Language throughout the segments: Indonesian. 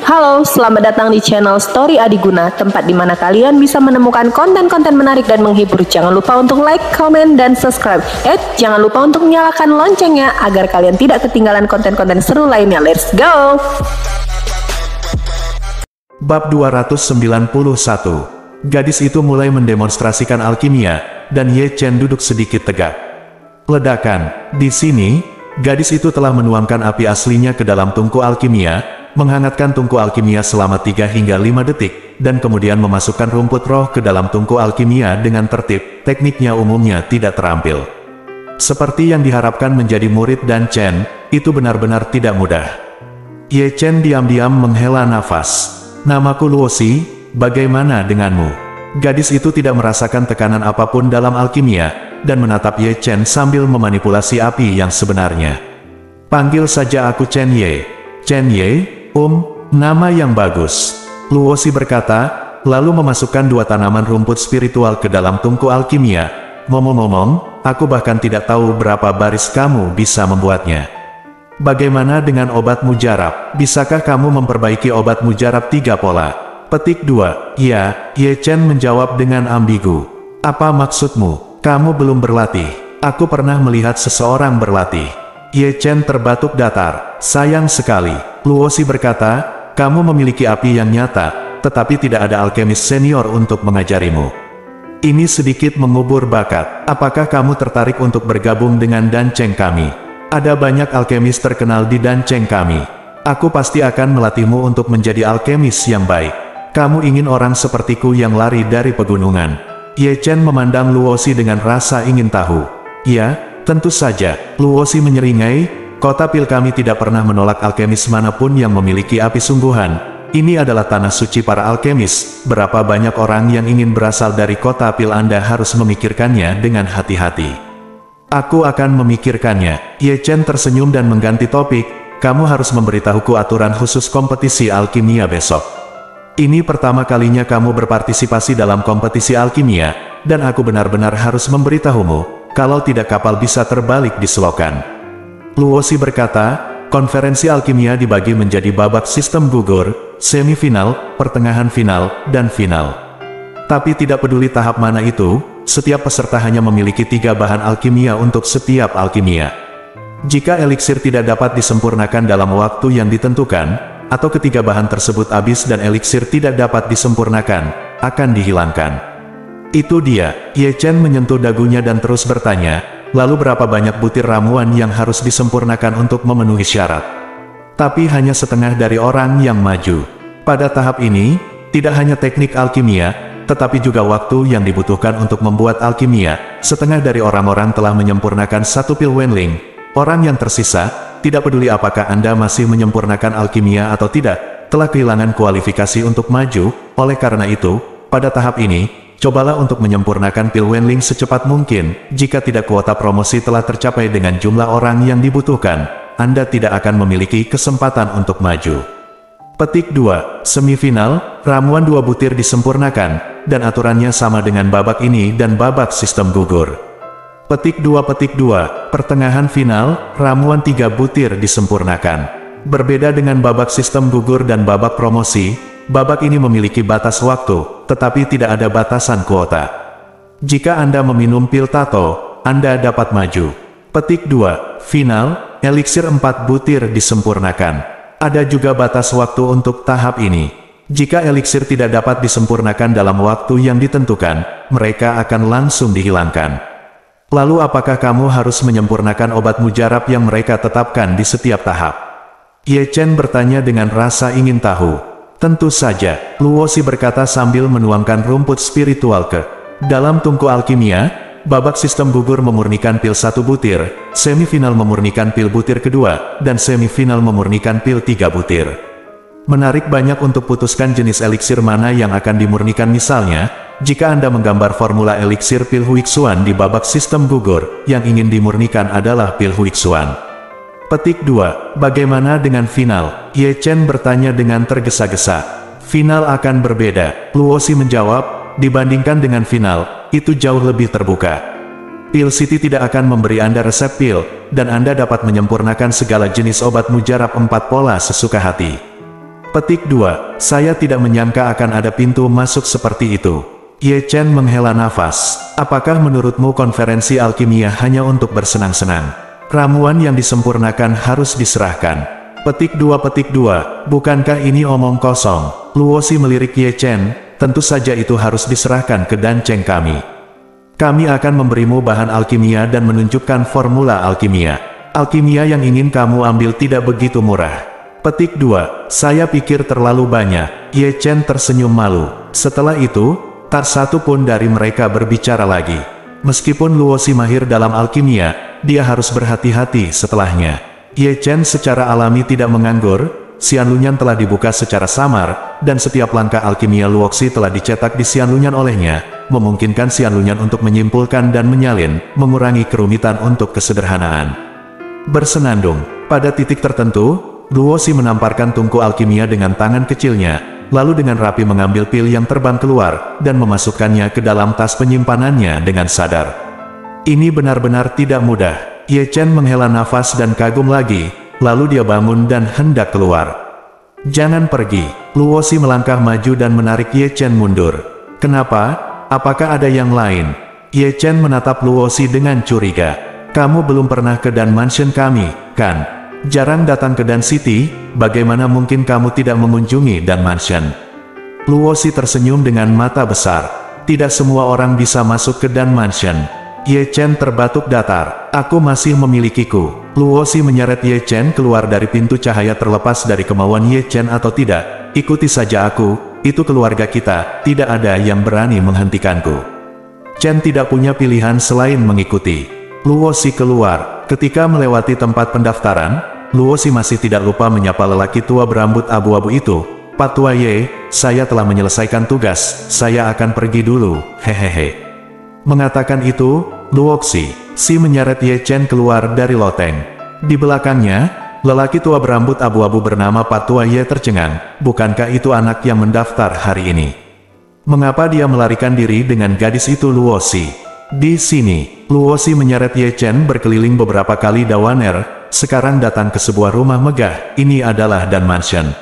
Halo, selamat datang di channel Story Adiguna, tempat di mana kalian bisa menemukan konten-konten menarik dan menghibur. Jangan lupa untuk like, comment, dan subscribe. Jangan lupa untuk nyalakan loncengnya agar kalian tidak ketinggalan konten-konten seru lainnya. Let's go! Bab 291. Gadis itu mulai mendemonstrasikan alkimia, dan Ye Chen duduk sedikit tegak. Ledakan. Di sini, gadis itu telah menuangkan api aslinya ke dalam tungku alkimia, menghangatkan tungku alkimia selama 3 hingga 5 detik, dan kemudian memasukkan rumput roh ke dalam tungku alkimia dengan tertib. Tekniknya umumnya tidak terampil. Seperti yang diharapkan menjadi murid Dan Chen, itu benar-benar tidak mudah. Ye Chen diam-diam menghela nafas. Namaku Luosi, bagaimana denganmu? Gadis itu tidak merasakan tekanan apapun dalam alkimia, dan menatap Ye Chen sambil memanipulasi api yang sebenarnya. Panggil saja aku Chen Ye. Chen Ye, nama yang bagus. Luosi berkata, lalu memasukkan 2 tanaman rumput spiritual ke dalam tungku alkimia. Ngomong-ngomong, aku bahkan tidak tahu berapa baris kamu bisa membuatnya. Bagaimana dengan obat mujarab? Bisakah kamu memperbaiki obat mujarab 3 pola? Petik 2. Ya, Ye Chen menjawab dengan ambigu. Apa maksudmu? Kamu belum berlatih. Aku pernah melihat seseorang berlatih. Ye Chen terbatuk datar. Sayang sekali. Luosi berkata, kamu memiliki api yang nyata, tetapi tidak ada alkemis senior untuk mengajarimu. Ini sedikit mengubur bakat. Apakah kamu tertarik untuk bergabung dengan Dan Cheng kami? Ada banyak alkemis terkenal di Dan Cheng kami. Aku pasti akan melatihmu untuk menjadi alkemis yang baik. Kamu ingin orang sepertiku yang lari dari pegunungan? Ye Chen memandang Luosi dengan rasa ingin tahu. Ya, tentu saja. Luosi menyeringai. Kota Pil kami tidak pernah menolak alkemis manapun yang memiliki api sungguhan. Ini adalah tanah suci para alkemis. Berapa banyak orang yang ingin berasal dari kota Pil? Anda harus memikirkannya dengan hati-hati. Aku akan memikirkannya. Ye Chen tersenyum dan mengganti topik. Kamu harus memberitahuku aturan khusus kompetisi alkimia besok. Ini pertama kalinya kamu berpartisipasi dalam kompetisi alkimia, dan aku benar-benar harus memberitahumu, kalau tidak kapal bisa terbalik di selokan. Luosi berkata, konferensi alkimia dibagi menjadi babak sistem gugur, semifinal, pertengahan final, dan final. Tapi tidak peduli tahap mana itu, setiap peserta hanya memiliki 3 bahan alkimia untuk setiap alkimia. Jika eliksir tidak dapat disempurnakan dalam waktu yang ditentukan, atau ketiga bahan tersebut habis dan eliksir tidak dapat disempurnakan, akan dihilangkan. Itu dia. Ye Chen menyentuh dagunya dan terus bertanya, lalu berapa banyak butir ramuan yang harus disempurnakan untuk memenuhi syarat? Tapi hanya setengah dari orang yang maju. Pada tahap ini, tidak hanya teknik alkimia, tetapi juga waktu yang dibutuhkan untuk membuat alkimia. Setengah dari orang-orang telah menyempurnakan 1 pil Wenling. Orang yang tersisa, tidak peduli apakah Anda masih menyempurnakan alkimia atau tidak, telah kehilangan kualifikasi untuk maju. Oleh karena itu, pada tahap ini, cobalah untuk menyempurnakan pil Wenling secepat mungkin. Jika tidak, kuota promosi telah tercapai dengan jumlah orang yang dibutuhkan, Anda tidak akan memiliki kesempatan untuk maju. Petik 2. Semifinal, ramuan 2 butir disempurnakan, dan aturannya sama dengan babak ini dan babak sistem gugur. Petik 2. Pertengahan final, ramuan 3 butir disempurnakan. Berbeda dengan babak sistem gugur dan babak promosi, babak ini memiliki batas waktu, tetapi tidak ada batasan kuota. Jika Anda meminum pil Tato, Anda dapat maju. Petik 2. Final, eliksir 4 butir disempurnakan. Ada juga batas waktu untuk tahap ini. Jika eliksir tidak dapat disempurnakan dalam waktu yang ditentukan, mereka akan langsung dihilangkan. Lalu apakah kamu harus menyempurnakan obat mujarab yang mereka tetapkan di setiap tahap? Ye Chen bertanya dengan rasa ingin tahu. Tentu saja, Luosi berkata sambil menuangkan rumput spiritual ke dalam tungku alkimia. Babak sistem gugur memurnikan pil 1 butir, semifinal memurnikan pil butir kedua, dan semifinal memurnikan pil 3 butir. Menarik banyak untuk putuskan jenis eliksir mana yang akan dimurnikan. Misalnya, jika Anda menggambar formula eliksir pil Huixuan di babak sistem gugur, yang ingin dimurnikan adalah pil Huixuan. Petik 2. Bagaimana dengan final? Ye Chen bertanya dengan tergesa-gesa. Final akan berbeda. Luosi menjawab, dibandingkan dengan final, itu jauh lebih terbuka. Pil City tidak akan memberi Anda resep pil, dan Anda dapat menyempurnakan segala jenis obat mujarab 4 pola sesuka hati. Petik 2. Saya tidak menyangka akan ada pintu masuk seperti itu. Ye Chen menghela nafas. Apakah menurutmu konferensi alkimia hanya untuk bersenang-senang? Ramuan yang disempurnakan harus diserahkan. Petik 2. Bukankah ini omong kosong? Luosi melirik Ye Chen. Tentu saja itu harus diserahkan ke danceng kami. Kami akan memberimu bahan alkimia dan menunjukkan formula alkimia. Alkimia yang ingin kamu ambil tidak begitu murah. Petik 2. Saya pikir terlalu banyak. Ye Chen tersenyum malu. Setelah itu, tak satu pun dari mereka berbicara lagi. Meskipun Luosi mahir dalam alkimia, dia harus berhati-hati setelahnya. Ye Chen secara alami tidak menganggur. Xianlunyan telah dibuka secara samar, dan setiap langkah alkimia Luoxi telah dicetak di Xianlunyan olehnya, memungkinkan Xianlunyan untuk menyimpulkan dan menyalin, mengurangi kerumitan untuk kesederhanaan. Bersenandung, pada titik tertentu, Luosi menamparkan tungku alkimia dengan tangan kecilnya, lalu dengan rapi mengambil pil yang terbang keluar, dan memasukkannya ke dalam tas penyimpanannya dengan sadar. Ini benar-benar tidak mudah. Ye Chen menghela nafas dan kagum lagi, lalu dia bangun dan hendak keluar. Jangan pergi. Luosi melangkah maju dan menarik Ye Chen mundur. Kenapa? Apakah ada yang lain? Ye Chen menatap Luosi dengan curiga. Kamu belum pernah ke Dan Mansion kami, kan? Jarang datang ke Dan City, bagaimana mungkin kamu tidak mengunjungi Dan Mansion? Luosi tersenyum dengan mata besar. Tidak semua orang bisa masuk ke Dan Mansion. Ye Chen terbatuk datar. Aku masih memilikiku. Luosi menyeret Ye Chen keluar dari pintu cahaya terlepas dari kemauan Ye Chen atau tidak. Ikuti saja aku, itu keluarga kita, tidak ada yang berani menghentikanku. Chen tidak punya pilihan selain mengikuti. Luosi keluar. Ketika melewati tempat pendaftaran, Luosi masih tidak lupa menyapa lelaki tua berambut abu-abu itu. Pak Tua Ye, saya telah menyelesaikan tugas, saya akan pergi dulu, hehehe. Mengatakan itu, Luoxi, si menyeret Ye Chen keluar dari loteng. Di belakangnya, lelaki tua berambut abu-abu bernama Pak Tua Ye tercengang, bukankah itu anak yang mendaftar hari ini? Mengapa dia melarikan diri dengan gadis itu Luosi? Di sini, Luosi menyeret Ye Chen berkeliling beberapa kali Dawaner, sekarang datang ke sebuah rumah megah, ini adalah Dan Mansion.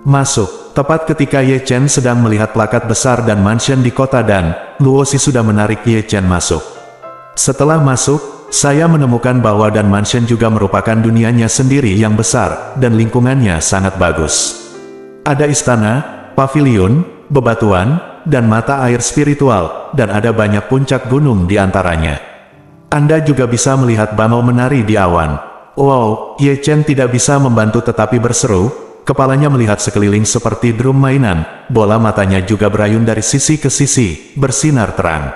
Masuk, tepat ketika Ye Chen sedang melihat plakat besar Dan Mansion di kota Dan, Luosi sudah menarik Ye Chen masuk. Setelah masuk, saya menemukan bahwa Dan Mansion juga merupakan dunianya sendiri yang besar, dan lingkungannya sangat bagus. Ada istana, pavilion, bebatuan, dan mata air spiritual, dan ada banyak puncak gunung di antaranya. Anda juga bisa melihat bangau menari di awan. Wow, Ye Chen tidak bisa membantu tetapi berseru, kepalanya melihat sekeliling seperti drum mainan, bola matanya juga berayun dari sisi ke sisi, bersinar terang.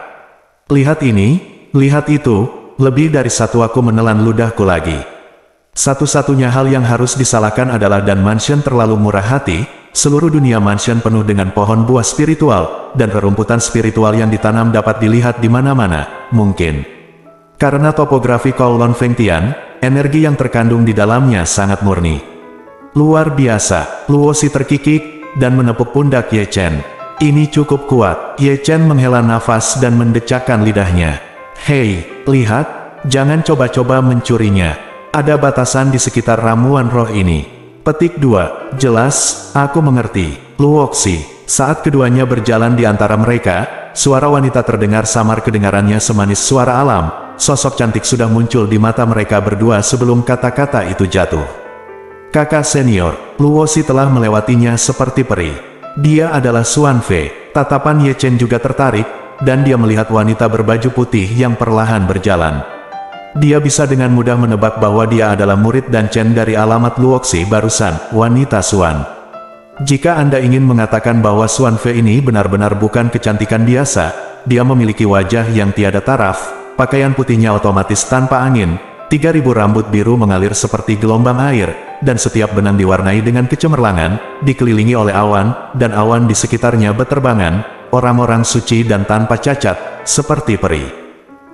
Lihat ini, lihat itu, lebih dari satu aku menelan ludahku lagi. Satu-satunya hal yang harus disalahkan adalah Dan Mansion terlalu murah hati. Seluruh dunia mansion penuh dengan pohon buah spiritual, dan rerumputan spiritual yang ditanam dapat dilihat di mana-mana, mungkin. Karena topografi Kowloon Fengtian, energi yang terkandung di dalamnya sangat murni. Luar biasa, Luosi terkikik, dan menepuk pundak Ye Chen. Ini cukup kuat. Ye Chen menghela nafas dan mendecakkan lidahnya. Hei, lihat, jangan coba-coba mencurinya. Ada batasan di sekitar ramuan roh ini. Petik 2. Jelas, aku mengerti. Luoxi. Saat keduanya berjalan di antara mereka, suara wanita terdengar samar kedengarannya semanis suara alam. Sosok cantik sudah muncul di mata mereka berdua sebelum kata-kata itu jatuh. Kakak senior, Luoxi telah melewatinya seperti peri. Dia adalah Xuan Fei. Tatapan Ye Chen juga tertarik, dan dia melihat wanita berbaju putih yang perlahan berjalan. Dia bisa dengan mudah menebak bahwa dia adalah murid Dan Chen dari alamat Luoxi barusan, wanita Xuan. Jika Anda ingin mengatakan bahwa Xuan Fei ini benar-benar bukan kecantikan biasa, dia memiliki wajah yang tiada taraf, pakaian putihnya otomatis tanpa angin, 3.000 rambut biru mengalir seperti gelombang air, dan setiap benang diwarnai dengan kecemerlangan, dikelilingi oleh awan, dan awan di sekitarnya beterbangan, orang-orang suci dan tanpa cacat, seperti peri.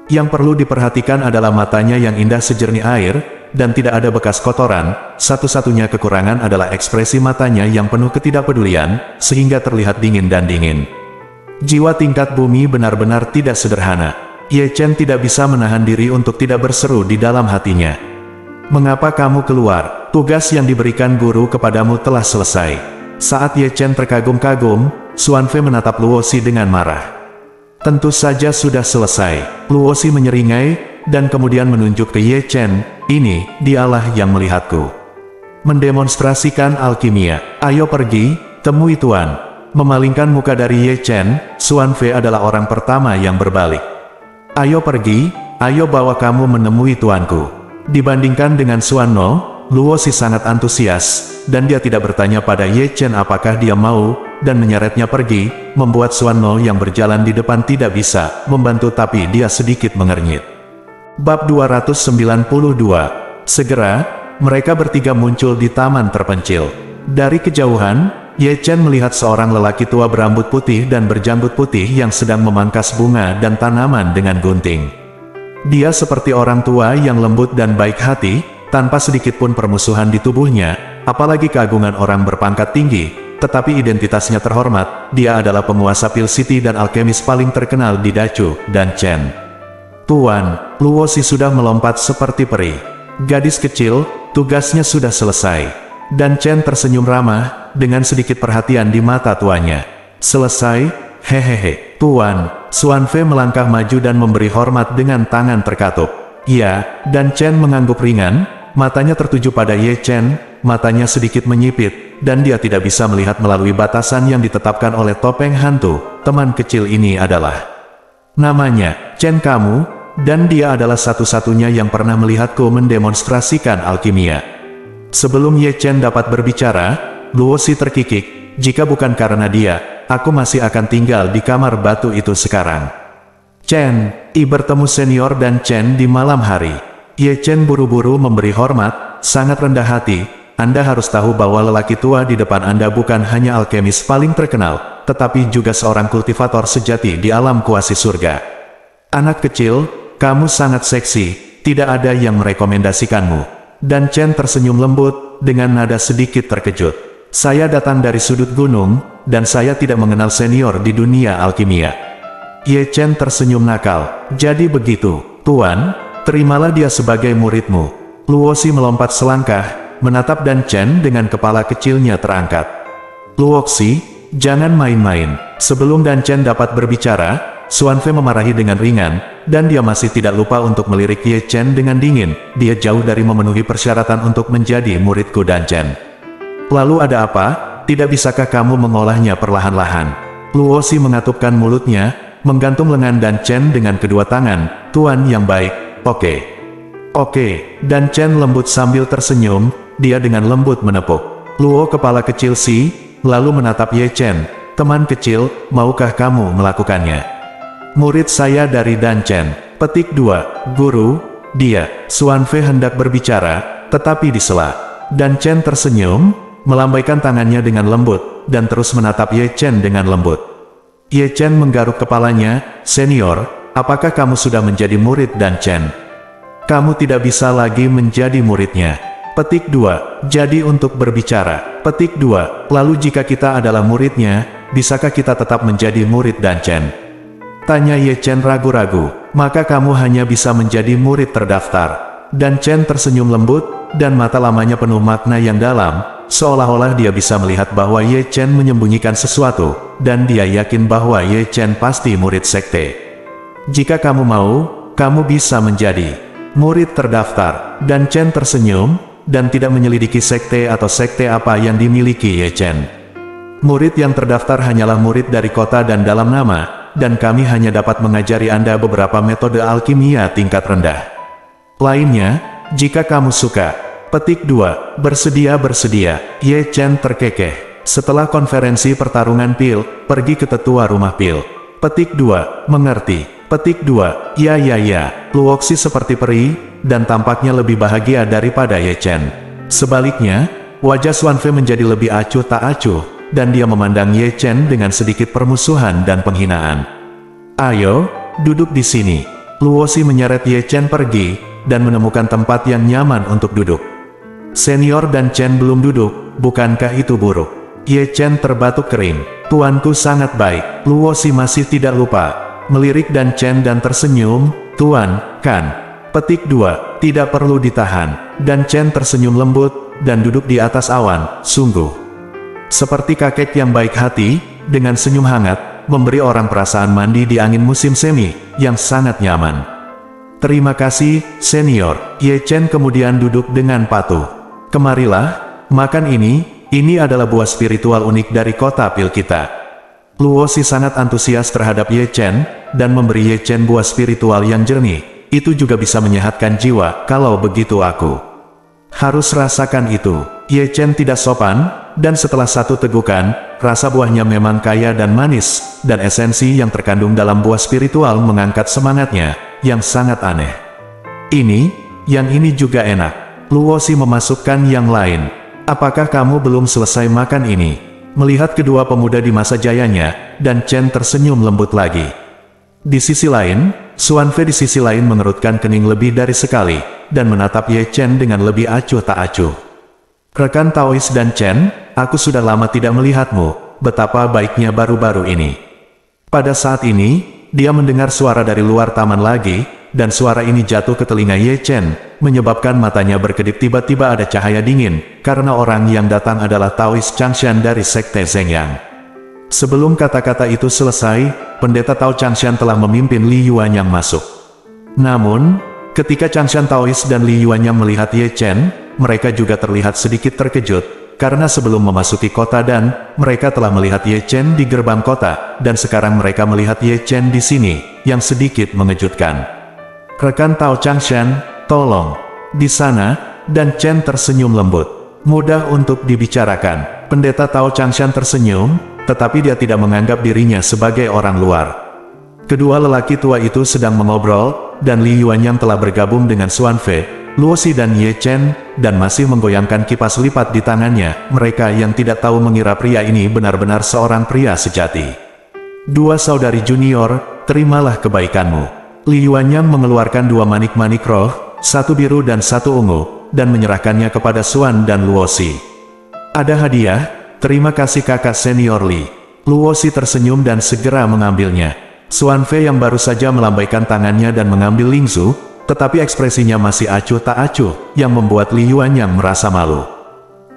Yang perlu diperhatikan adalah matanya yang indah sejernih air, dan tidak ada bekas kotoran. Satu-satunya kekurangan adalah ekspresi matanya yang penuh ketidakpedulian, sehingga terlihat dingin dan dingin. Jiwa tingkat bumi benar-benar tidak sederhana. Ye Chen tidak bisa menahan diri untuk tidak berseru di dalam hatinya. Mengapa kamu keluar? Tugas yang diberikan guru kepadamu telah selesai. Saat Ye Chen terkagum-kagum, Xuanfei menatap Luosi dengan marah. Tentu saja sudah selesai. Luosi menyeringai, dan kemudian menunjuk ke Ye Chen, ini, dialah yang melihatku mendemonstrasikan alkimia. Ayo pergi, temui Tuan. Memalingkan muka dari Ye Chen, Xuanfei adalah orang pertama yang berbalik. Ayo pergi, ayo bawa kamu menemui tuanku. Dibandingkan dengan Xuanno, Luosi sangat antusias, dan dia tidak bertanya pada Ye Chen apakah dia mau, dan menyeretnya pergi, membuat Xuanno yang berjalan di depan tidak bisa membantu tapi dia sedikit mengernyit. Bab 292. Segera, mereka bertiga muncul di taman terpencil. Dari kejauhan, Ye Chen melihat seorang lelaki tua berambut putih dan berjanggut putih yang sedang memangkas bunga dan tanaman dengan gunting. Dia seperti orang tua yang lembut dan baik hati, tanpa sedikit pun permusuhan di tubuhnya, apalagi keagungan orang berpangkat tinggi, tetapi identitasnya terhormat. Dia adalah penguasa Pil City dan alkemis paling terkenal di Dachu dan Chen. Tuan, Luosi sudah melompat seperti peri. Gadis kecil, tugasnya sudah selesai. Dan Chen tersenyum ramah, dengan sedikit perhatian di mata tuannya. Selesai? Hehehe. Tuan, Xuanfei melangkah maju dan memberi hormat dengan tangan terkatup. Ya, dan Chen mengangguk ringan, matanya tertuju pada Ye Chen, matanya sedikit menyipit, dan dia tidak bisa melihat melalui batasan yang ditetapkan oleh topeng hantu. Teman kecil ini adalah namanya Chen kamu, dan dia adalah satu-satunya yang pernah melihatku mendemonstrasikan alkimia. Sebelum Ye Chen dapat berbicara, Luosi terkikik, jika bukan karena dia, aku masih akan tinggal di kamar batu itu sekarang. Chen, bertemu senior dan Chen di malam hari. Ye Chen buru-buru memberi hormat, sangat rendah hati. Anda harus tahu bahwa lelaki tua di depan Anda bukan hanya alkemis paling terkenal, tetapi juga seorang kultivator sejati di alam kuasi surga. Anak kecil, kamu sangat seksi, tidak ada yang merekomendasikanmu. Dan Chen tersenyum lembut, dengan nada sedikit terkejut. Saya datang dari sudut gunung, dan saya tidak mengenal senior di dunia alkimia. Ye Chen tersenyum nakal. Jadi begitu, Tuan, terimalah dia sebagai muridmu. Luosi melompat selangkah, menatap Dan Chen dengan kepala kecilnya terangkat. Luosi, jangan main-main. Sebelum Dan Chen dapat berbicara, Xuanfei memarahi dengan ringan, dan dia masih tidak lupa untuk melirik Ye Chen dengan dingin. Dia jauh dari memenuhi persyaratan untuk menjadi muridku Dan Chen. Lalu ada apa? Tidak bisakah kamu mengolahnya perlahan-lahan? Luosi mengatupkan mulutnya, menggantung lengan Dan Chen dengan kedua tangan. Tuan yang baik, oke. Oke, Dan Chen lembut sambil tersenyum, dia dengan lembut menepuk Luo kepala kecil si, lalu menatap Ye Chen. Teman kecil, maukah kamu melakukannya? Murid saya dari Dan Chen. Petik 2. Guru, dia. Xuanfei hendak berbicara, tetapi disela. Dan Chen tersenyum, melambaikan tangannya dengan lembut, dan terus menatap Ye Chen dengan lembut. Ye Chen menggaruk kepalanya. Senior, apakah kamu sudah menjadi murid Dan Chen? Kamu tidak bisa lagi menjadi muridnya. Petik 2. Jadi untuk berbicara. Petik 2. Lalu jika kita adalah muridnya, bisakah kita tetap menjadi murid Dan Chen? Tanya Ye Chen ragu-ragu. Maka kamu hanya bisa menjadi murid terdaftar. Dan Chen tersenyum lembut, dan mata lamanya penuh makna yang dalam, seolah-olah dia bisa melihat bahwa Ye Chen menyembunyikan sesuatu, dan dia yakin bahwa Ye Chen pasti murid sekte. Jika kamu mau, kamu bisa menjadi murid terdaftar. Dan Chen tersenyum, dan tidak menyelidiki sekte atau sekte apa yang dimiliki Ye Chen. Murid yang terdaftar hanyalah murid dari kota dan dalam nama, dan kami hanya dapat mengajari Anda beberapa metode alkimia tingkat rendah lainnya, jika kamu suka. Petik 2. Bersedia. Ye Chen terkekeh. Setelah konferensi pertarungan pil, pergi ke tetua rumah pil. Petik 2. Mengerti. Petik 2. Ya. Luoxi seperti peri, dan tampaknya lebih bahagia daripada Ye Chen. Sebaliknya, wajah Xuanfei menjadi lebih acuh tak acuh, dan dia memandang Ye Chen dengan sedikit permusuhan dan penghinaan. Ayo, duduk di sini. Luoxi menyeret Ye Chen pergi, dan menemukan tempat yang nyaman untuk duduk. Senior Dan Chen belum duduk, bukankah itu buruk? Ye Chen terbatuk kering. Tuanku sangat baik. Luoxi masih tidak lupa melirik Dan Chen dan tersenyum. Tuan, kan? Petik 2. Tidak perlu ditahan. Dan Chen tersenyum lembut, dan duduk di atas awan. Sungguh Seperti kakek yang baik hati, dengan senyum hangat, memberi orang perasaan mandi di angin musim semi, yang sangat nyaman. Terima kasih, senior. Ye Chen kemudian duduk dengan patuh. Kemarilah, makan ini adalah buah spiritual unik dari kota pil kita. Luo Si sangat antusias terhadap Ye Chen, dan memberi Ye Chen buah spiritual yang jernih. Itu juga bisa menyehatkan jiwa, kalau begitu aku harus rasakan itu. Ye Chen tidak sopan, dan setelah satu tegukan, rasa buahnya memang kaya dan manis, dan esensi yang terkandung dalam buah spiritual mengangkat semangatnya, yang sangat aneh. Yang ini juga enak. Luo Si memasukkan yang lain. Apakah kamu belum selesai makan ini? Melihat kedua pemuda di masa jayanya, dan Chen tersenyum lembut lagi. Di sisi lain, Xuan Fei di sisi lain mengerutkan kening lebih dari sekali, dan menatap Ye Chen dengan lebih acuh tak acuh. Rekan Taois dan Chen, aku sudah lama tidak melihatmu, betapa baiknya baru-baru ini. Pada saat ini, dia mendengar suara dari luar taman lagi, dan suara ini jatuh ke telinga Ye Chen, menyebabkan matanya berkedip. Tiba-tiba ada cahaya dingin, karena orang yang datang adalah Taois Changshan dari Sekte Zhengyang. Sebelum kata-kata itu selesai, pendeta Tao Changshan telah memimpin Li Yuanyang masuk. Namun, ketika Changshan Taois dan Li Yuanyang melihat Ye Chen, mereka juga terlihat sedikit terkejut, karena sebelum memasuki kota dan mereka telah melihat Ye Chen di gerbang kota, dan sekarang mereka melihat Ye Chen di sini, yang sedikit mengejutkan. Rekan Tao Changshan, tolong. Di sana, dan Chen tersenyum lembut. Mudah untuk dibicarakan. Pendeta Tao Changshan tersenyum, tetapi dia tidak menganggap dirinya sebagai orang luar. Kedua lelaki tua itu sedang mengobrol, dan Li Yuanyang telah bergabung dengan Xuan Fei, Luo Si dan Ye Chen, dan masih menggoyangkan kipas lipat di tangannya. Mereka yang tidak tahu mengira pria ini benar-benar seorang pria sejati. Dua saudari junior, terimalah kebaikanmu. Li Yuanyang mengeluarkan dua manik-manik roh, satu biru dan satu ungu, dan menyerahkannya kepada Xuan dan Luo Si. Ada hadiah, terima kasih kakak senior Li. Luo Si tersenyum dan segera mengambilnya. Xuan Fei yang baru saja melambaikan tangannya dan mengambil lingzu, tetapi ekspresinya masih acuh tak acuh, yang membuat Li Yuanyang merasa malu.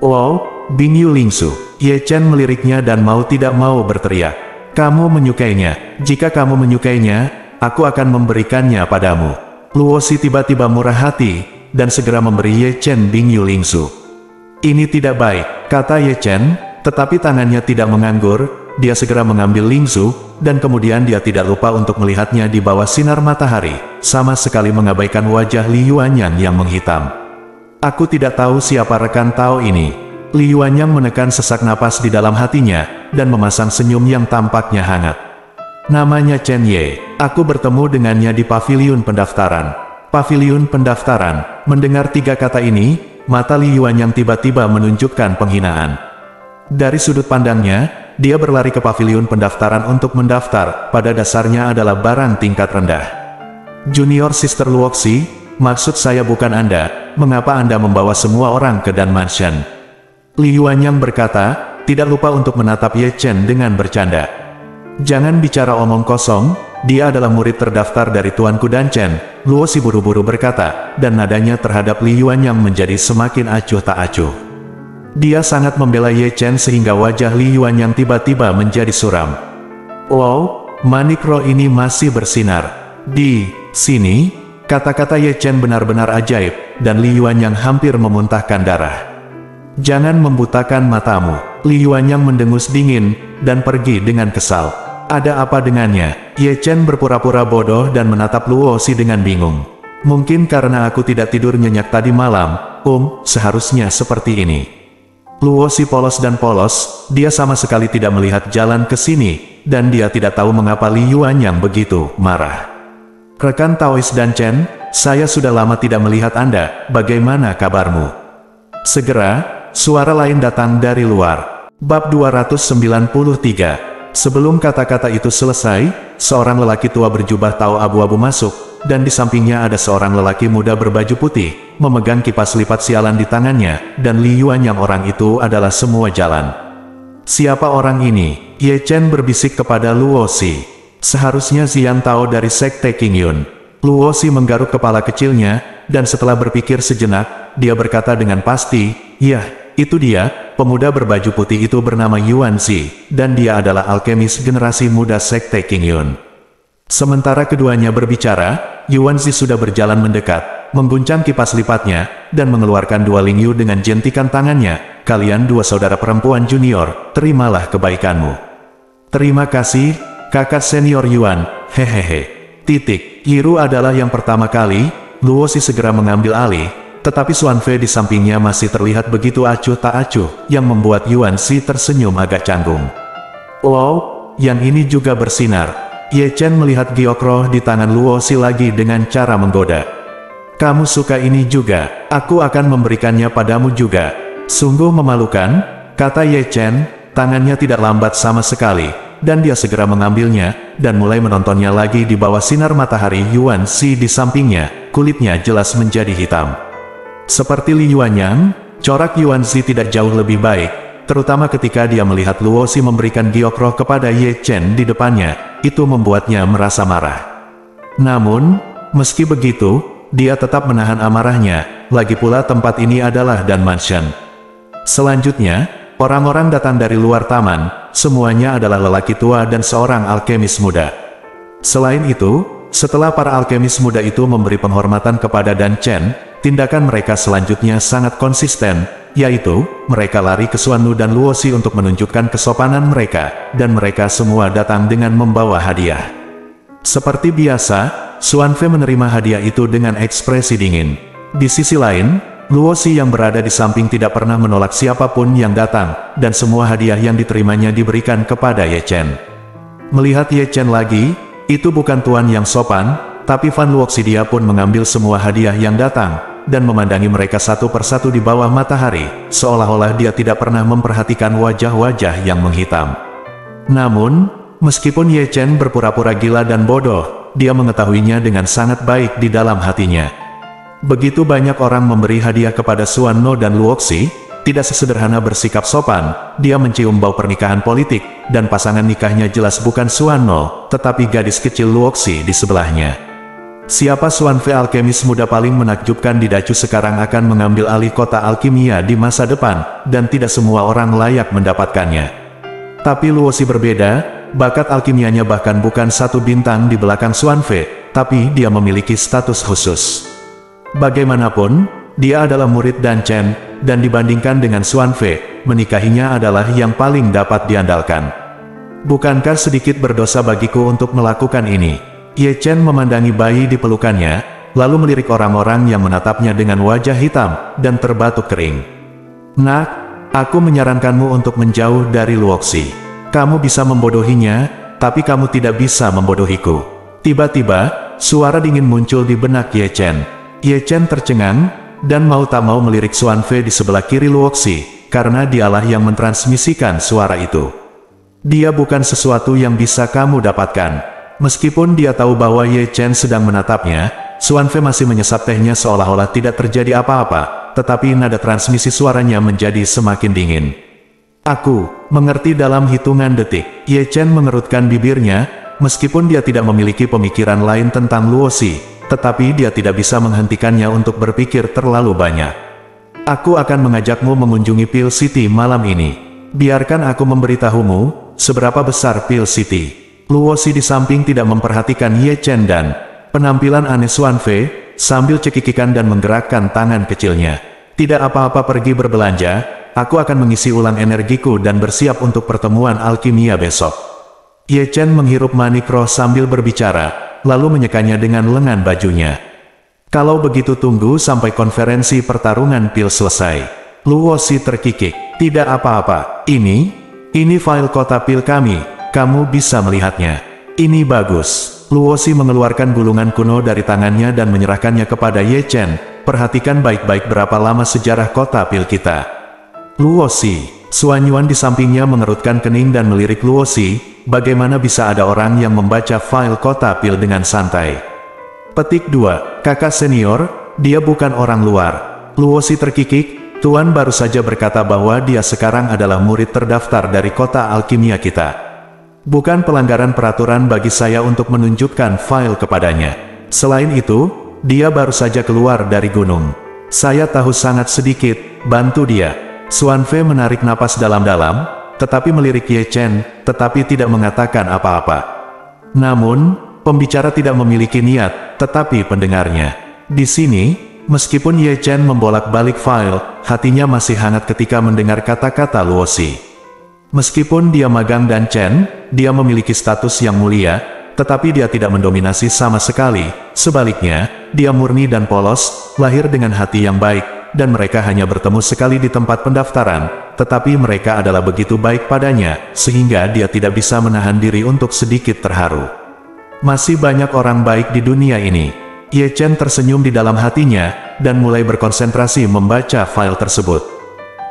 Wow, Bingyu lingzu. Ye Chen meliriknya dan mau tidak mau berteriak. Kamu menyukainya. Jika kamu menyukainya, aku akan memberikannya padamu. Luo Si tiba-tiba murah hati, dan segera memberi Ye Chen Bingyu lingzu. Ini tidak baik, kata Ye Chen, tetapi tangannya tidak menganggur. Dia segera mengambil lingzu, dan kemudian dia tidak lupa untuk melihatnya di bawah sinar matahari, sama sekali mengabaikan wajah Li Yuanyang yang menghitam. Aku tidak tahu siapa rekan Tao ini. Li Yuanyang menekan sesak napas di dalam hatinya, dan memasang senyum yang tampaknya hangat. Namanya Chen Ye. Aku bertemu dengannya di paviliun pendaftaran. Paviliun pendaftaran. Mendengar tiga kata ini, mata Li Yuanyang tiba-tiba menunjukkan penghinaan. Dari sudut pandangnya, dia berlari ke paviliun pendaftaran untuk mendaftar. Pada dasarnya adalah barang tingkat rendah. Junior Sister Luoxi, maksud saya bukan Anda. Mengapa Anda membawa semua orang ke Dan Mansion? Li Yuanyang berkata, tidak lupa untuk menatap Ye Chen dengan bercanda. Jangan bicara omong kosong, dia adalah murid terdaftar dari Tuanku Dan Chen. Luo Si buru-buru berkata, dan nadanya terhadap Li Yuanyang menjadi semakin acuh tak acuh. Dia sangat membela Ye Chen sehingga wajah Li Yuanyang tiba-tiba menjadi suram. Wow, manik roh ini masih bersinar. Di sini, kata-kata Ye Chen benar-benar ajaib, dan Li Yuanyang hampir memuntahkan darah. Jangan membutakan matamu. Li Yuanyang mendengus dingin, dan pergi dengan kesal. Ada apa dengannya? Ye Chen berpura-pura bodoh dan menatap Luo Si dengan bingung. Mungkin karena aku tidak tidur nyenyak tadi malam, seharusnya seperti ini. Luo Si polos dan polos, dia sama sekali tidak melihat jalan ke sini, dan dia tidak tahu mengapa Li Yuanyang begitu marah. Rekan Taois Dan Chen, saya sudah lama tidak melihat Anda, bagaimana kabarmu? Segera, suara lain datang dari luar. Bab 293. Sebelum kata-kata itu selesai, seorang lelaki tua berjubah Tao abu-abu masuk, dan di sampingnya ada seorang lelaki muda berbaju putih, memegang kipas lipat sialan di tangannya, dan Li Yuanyang orang itu adalah semua jalan. Siapa orang ini? Ye Chen berbisik kepada Luo Si. Seharusnya Xian Tao dari Sekte Qingyun. Luo Si menggaruk kepala kecilnya, dan setelah berpikir sejenak, dia berkata dengan pasti, "Yah, Itu dia, pemuda berbaju putih itu bernama Yuan Xi, dan dia adalah alkemis generasi muda Sekte Qingyun. Sementara keduanya berbicara, Yuan Xi sudah berjalan mendekat, mengguncang kipas lipatnya, dan mengeluarkan dua lingyu dengan jentikan tangannya. Kalian dua saudara perempuan junior, terimalah kebaikanmu. Terima kasih, kakak senior Yuan, hehehe. Yiru adalah yang pertama kali. Luo Xi segera mengambil alih, tetapi Xuan Fei di sampingnya masih terlihat begitu acuh tak acuh, yang membuat Yuan Xi tersenyum agak canggung. Wow, yang ini juga bersinar. Ye Chen melihat giok roh di tangan Luo Xi lagi dengan cara menggoda. Kamu suka ini juga, aku akan memberikannya padamu juga. Sungguh memalukan, kata Ye Chen, tangannya tidak lambat sama sekali. Dan dia segera mengambilnya, dan mulai menontonnya lagi di bawah sinar matahari. Yuan Xi di sampingnya, kulitnya jelas menjadi hitam. Seperti Li Yuanyang, corak Yuan Xi tidak jauh lebih baik, terutama ketika dia melihat Luo Xi memberikan giok roh kepada Ye Chen di depannya, itu membuatnya merasa marah. Namun, meski begitu, dia tetap menahan amarahnya, lagi pula tempat ini adalah Dan Mansion. Selanjutnya, orang-orang datang dari luar taman, semuanya adalah lelaki tua dan seorang alkemis muda. Selain itu, setelah para alkemis muda itu memberi penghormatan kepada Dan Chen, tindakan mereka selanjutnya sangat konsisten, yaitu, mereka lari ke Xuan Nu dan Luo Xi untuk menunjukkan kesopanan mereka, dan mereka semua datang dengan membawa hadiah. Seperti biasa, Xuan Fei menerima hadiah itu dengan ekspresi dingin. Di sisi lain, Luo Xi yang berada di samping tidak pernah menolak siapapun yang datang, dan semua hadiah yang diterimanya diberikan kepada Ye Chen. Melihat Ye Chen lagi, itu bukan tuan yang sopan, tapi Fan Luoxi dia pun mengambil semua hadiah yang datang, dan memandangi mereka satu persatu di bawah matahari, seolah-olah dia tidak pernah memperhatikan wajah-wajah yang menghitam. Namun, meskipun Ye Chen berpura-pura gila dan bodoh, dia mengetahuinya dengan sangat baik di dalam hatinya. Begitu banyak orang memberi hadiah kepada Xuan No dan Luoxi, tidak sesederhana bersikap sopan, dia mencium bau pernikahan politik, dan pasangan nikahnya jelas bukan Xuan No, tetapi gadis kecil Luoxi di sebelahnya. Siapa Xuan Fei alkemis muda paling menakjubkan di Dacu sekarang akan mengambil alih kota alkimia di masa depan, dan tidak semua orang layak mendapatkannya. Tapi Luoxi berbeda, bakat alkimianya bahkan bukan satu bintang di belakang Xuan Fei, tapi dia memiliki status khusus. Bagaimanapun, dia adalah murid Dan Chen, dan dibandingkan dengan Xuan Fei, menikahinya adalah yang paling dapat diandalkan. Bukankah sedikit berdosa bagiku untuk melakukan ini? Ye Chen memandangi bayi di pelukannya, lalu melirik orang-orang yang menatapnya dengan wajah hitam, dan terbatuk kering. Nak, aku menyarankanmu untuk menjauh dari Luoxi. Kamu bisa membodohinya, tapi kamu tidak bisa membodohiku. Tiba-tiba, suara dingin muncul di benak Ye Chen. Ye Chen tercengang, dan mau tak mau melirik Xuan Fei di sebelah kiri Luoxi, karena dialah yang mentransmisikan suara itu. Dia bukan sesuatu yang bisa kamu dapatkan. Meskipun dia tahu bahwa Ye Chen sedang menatapnya, Xuan Fei masih menyesap tehnya seolah-olah tidak terjadi apa-apa, tetapi nada transmisi suaranya menjadi semakin dingin. Aku mengerti dalam hitungan detik. Ye Chen mengerutkan bibirnya, meskipun dia tidak memiliki pemikiran lain tentang Luoxi, tetapi dia tidak bisa menghentikannya untuk berpikir terlalu banyak. Aku akan mengajakmu mengunjungi Pil City malam ini. Biarkan aku memberitahumu, seberapa besar Pil City. Luoxi di samping tidak memperhatikan Ye Chen dan penampilan aneh Xuan Fei, sambil cekikikan dan menggerakkan tangan kecilnya. Tidak apa-apa, pergi berbelanja, aku akan mengisi ulang energiku dan bersiap untuk pertemuan alkimia besok. Ye Chen menghirup manik roh sambil berbicara, lalu menyekanya dengan lengan bajunya. Kalau begitu tunggu sampai konferensi pertarungan pil selesai. Luoxi terkikik. Tidak apa-apa, ini file kota pil kami, kamu bisa melihatnya. Ini bagus. Luoxi mengeluarkan gulungan kuno dari tangannya dan menyerahkannya kepada Ye Chen. Perhatikan baik-baik berapa lama sejarah kota pil kita. Luoxi. Xuan Yuan di sampingnya mengerutkan kening dan melirik Luoxi, bagaimana bisa ada orang yang membaca file kota pil dengan santai. Petik 2, kakak senior, dia bukan orang luar. Luoxi terkikik, tuan baru saja berkata bahwa dia sekarang adalah murid terdaftar dari kota alkimia kita. Bukan pelanggaran peraturan bagi saya untuk menunjukkan file kepadanya. Selain itu, dia baru saja keluar dari gunung. Saya tahu sangat sedikit, bantu dia. Xuan Fei menarik napas dalam-dalam, tetapi melirik Ye Chen, tetapi tidak mengatakan apa-apa. Namun, pembicara tidak memiliki niat, tetapi pendengarnya. Di sini, meskipun Ye Chen membolak-balik file, hatinya masih hangat ketika mendengar kata-kata Luosi. Meskipun dia magang dan Chen, dia memiliki status yang mulia, tetapi dia tidak mendominasi sama sekali. Sebaliknya, dia murni dan polos, lahir dengan hati yang baik, dan mereka hanya bertemu sekali di tempat pendaftaran, tetapi mereka adalah begitu baik padanya, sehingga dia tidak bisa menahan diri untuk sedikit terharu. Masih banyak orang baik di dunia ini. Ye Chen tersenyum di dalam hatinya, dan mulai berkonsentrasi membaca file tersebut.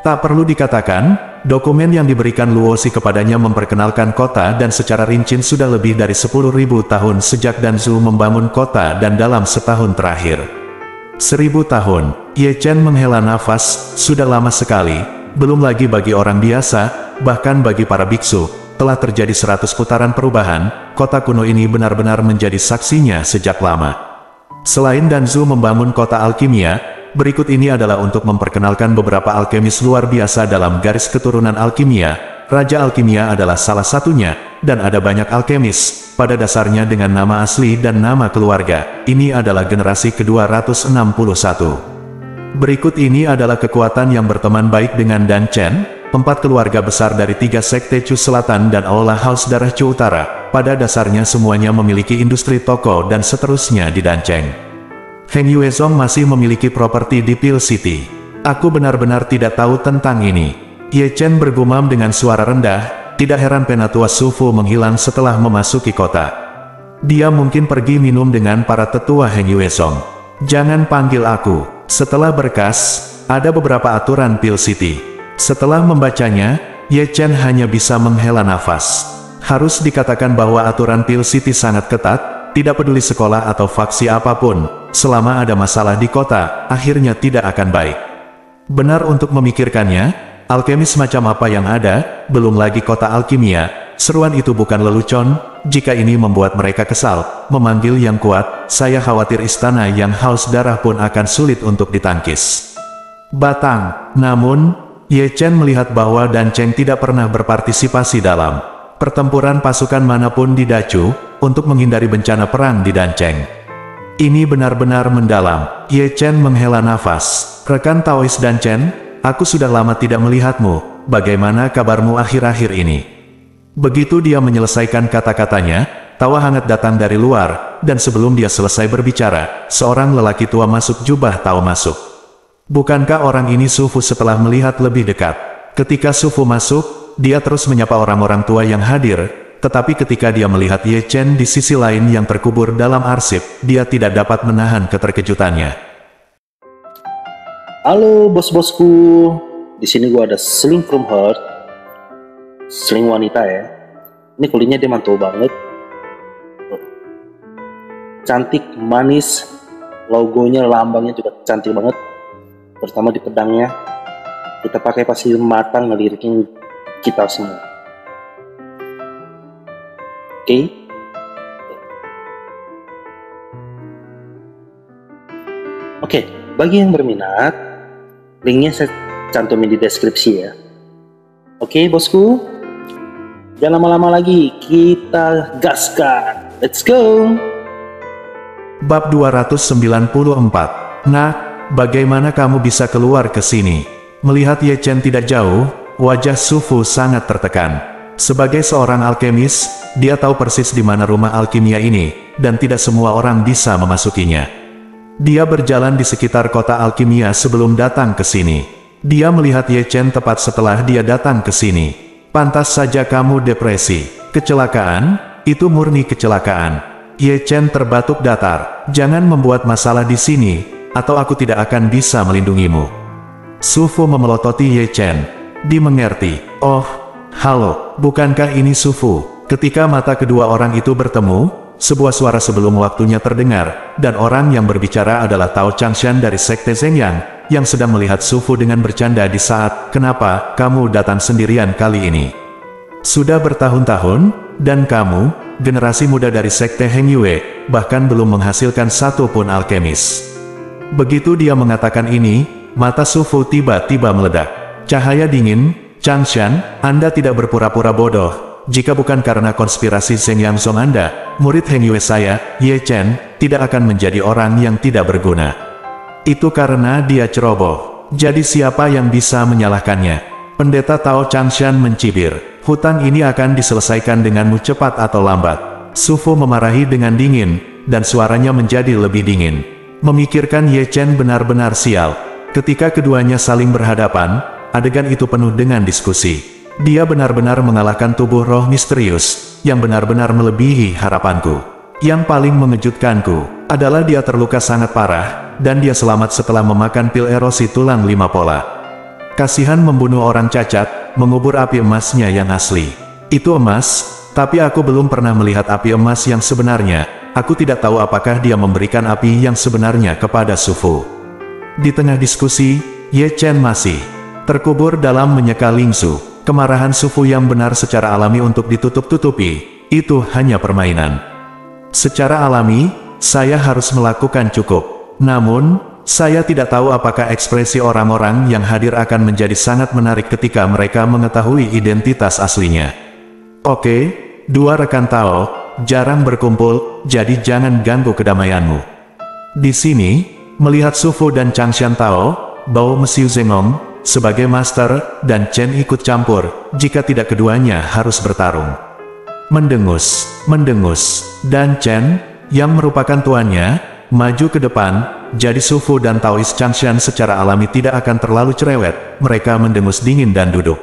Tak perlu dikatakan, dokumen yang diberikan Luosi kepadanya memperkenalkan kota dan secara rinci sudah lebih dari 10.000 tahun sejak Danzhou membangun kota dan dalam setahun terakhir. 1000 tahun, Ye Chen menghela nafas, sudah lama sekali, belum lagi bagi orang biasa, bahkan bagi para biksu, telah terjadi 100 putaran perubahan, kota kuno ini benar-benar menjadi saksinya sejak lama. Selain Danzhou membangun kota alkimia, berikut ini adalah untuk memperkenalkan beberapa alkemis luar biasa dalam garis keturunan alkimia. Raja Alkimia adalah salah satunya, dan ada banyak alkemis, pada dasarnya dengan nama asli dan nama keluarga. Ini adalah generasi ke-261. Berikut ini adalah kekuatan yang berteman baik dengan Dan Chen, 4 keluarga besar dari 3 sekte Chu Selatan dan Aula House Darah Chu Utara. Pada dasarnya semuanya memiliki industri toko dan seterusnya di Dancheng. Heng Yuezong masih memiliki properti di Pil City. Aku benar-benar tidak tahu tentang ini. Ye Chen bergumam dengan suara rendah, tidak heran Penatua Su Fu menghilang setelah memasuki kota. Dia mungkin pergi minum dengan para tetua Heng Yuezong. Jangan panggil aku. Setelah berkas, ada beberapa aturan Pil City. Setelah membacanya, Ye Chen hanya bisa menghela nafas. Harus dikatakan bahwa aturan Pil City sangat ketat, tidak peduli sekolah atau faksi apapun, selama ada masalah di kota, akhirnya tidak akan baik. Benar untuk memikirkannya, alkemis macam apa yang ada, belum lagi kota alkimia, seruan itu bukan lelucon, jika ini membuat mereka kesal, memanggil yang kuat, saya khawatir istana yang haus darah pun akan sulit untuk ditangkis. Batang, namun, Ye Chen melihat bahwa Dan Cheng tidak pernah berpartisipasi dalam pertempuran pasukan manapun di Dachu, untuk menghindari bencana perang di Dancheng. Ini benar-benar mendalam. Ye Chen menghela nafas. Rekan Taois Dan Chen, aku sudah lama tidak melihatmu, bagaimana kabarmu akhir-akhir ini? Begitu dia menyelesaikan kata-katanya, tawa hangat datang dari luar, dan sebelum dia selesai berbicara, seorang lelaki tua masuk jubah Tao masuk. Bukankah orang ini Su Fu? Setelah melihat lebih dekat? Ketika Su Fu masuk, dia terus menyapa orang-orang tua yang hadir, tetapi ketika dia melihat Ye Chen di sisi lain yang terkubur dalam arsip, dia tidak dapat menahan keterkejutannya. Halo bos-bosku, di sini gua ada Sling from Heart, Sling wanita ya. Ini kulitnya dia mantul banget, cantik, manis, logonya, lambangnya juga cantik banget, terutama di pedangnya. Kita pakai pasti matang ngelirikin kita semua. Oke, bagi yang berminat, linknya saya cantumin di deskripsi ya. Oke bosku, jangan lama-lama lagi, kita gaskan. Let's go! Bab 294. Nah, bagaimana kamu bisa keluar ke sini? Melihat Ye Chen tidak jauh, wajah Su Fu sangat tertekan. Sebagai seorang alkemis, dia tahu persis di mana rumah alkimia ini, dan tidak semua orang bisa memasukinya. Dia berjalan di sekitar kota alkimia sebelum datang ke sini. Dia melihat Ye Chen tepat setelah dia datang ke sini. Pantas saja kamu depresi. Kecelakaan? Itu murni kecelakaan. Ye Chen terbatuk datar. Jangan membuat masalah di sini, atau aku tidak akan bisa melindungimu. Su Fu memelototi Ye Chen. Dimengerti. Oh, halo, bukankah ini Su Fu? Ketika mata kedua orang itu bertemu, sebuah suara sebelum waktunya terdengar, dan orang yang berbicara adalah Tao Changshan dari Sekte Zhengyang, yang sedang melihat Su Fu dengan bercanda di saat, "Kenapa kamu datang sendirian kali ini? Sudah bertahun-tahun, dan kamu, generasi muda dari Sekte Heng Yue, bahkan belum menghasilkan satu pun alkemis." Begitu dia mengatakan ini, mata Su Fu tiba-tiba meledak. Cahaya dingin, Changshan, Anda tidak berpura-pura bodoh. Jika bukan karena konspirasi Zheng Yangzong Anda, murid Heng Yue saya, Ye Chen, tidak akan menjadi orang yang tidak berguna. Itu karena dia ceroboh. Jadi siapa yang bisa menyalahkannya? Pendeta Tao Changshan mencibir. Hutang ini akan diselesaikan denganmu cepat atau lambat. Su Fu memarahi dengan dingin, dan suaranya menjadi lebih dingin. Memikirkan Ye Chen benar-benar sial. Ketika keduanya saling berhadapan, adegan itu penuh dengan diskusi. Dia benar-benar mengalahkan tubuh roh misterius, yang benar-benar melebihi harapanku. Yang paling mengejutkanku, adalah dia terluka sangat parah, dan dia selamat setelah memakan pil erosi tulang 5 pola. Kasihan membunuh orang cacat, mengubur api emasnya yang asli. Itu emas, tapi aku belum pernah melihat api emas yang sebenarnya. Aku tidak tahu apakah dia memberikan api yang sebenarnya kepada Su Fu. Di tengah diskusi, Ye Chen masih terkubur dalam menyeka Lingsu. Kemarahan Su Fu yang benar secara alami untuk ditutup-tutupi, itu hanya permainan. Secara alami, saya harus melakukan cukup. Namun, saya tidak tahu apakah ekspresi orang-orang yang hadir akan menjadi sangat menarik ketika mereka mengetahui identitas aslinya. Oke, dua rekan Tao, jarang berkumpul, jadi jangan ganggu kedamaianmu. Di sini, melihat Su Fu dan Changshan Tao, Bao Mesiu Zengong, sebagai master, dan Chen ikut campur, jika tidak keduanya harus bertarung. Mendengus, dan Chen, yang merupakan tuannya, maju ke depan, jadi Su Fu dan Taois Changshan secara alami tidak akan terlalu cerewet, mereka mendengus dingin dan duduk.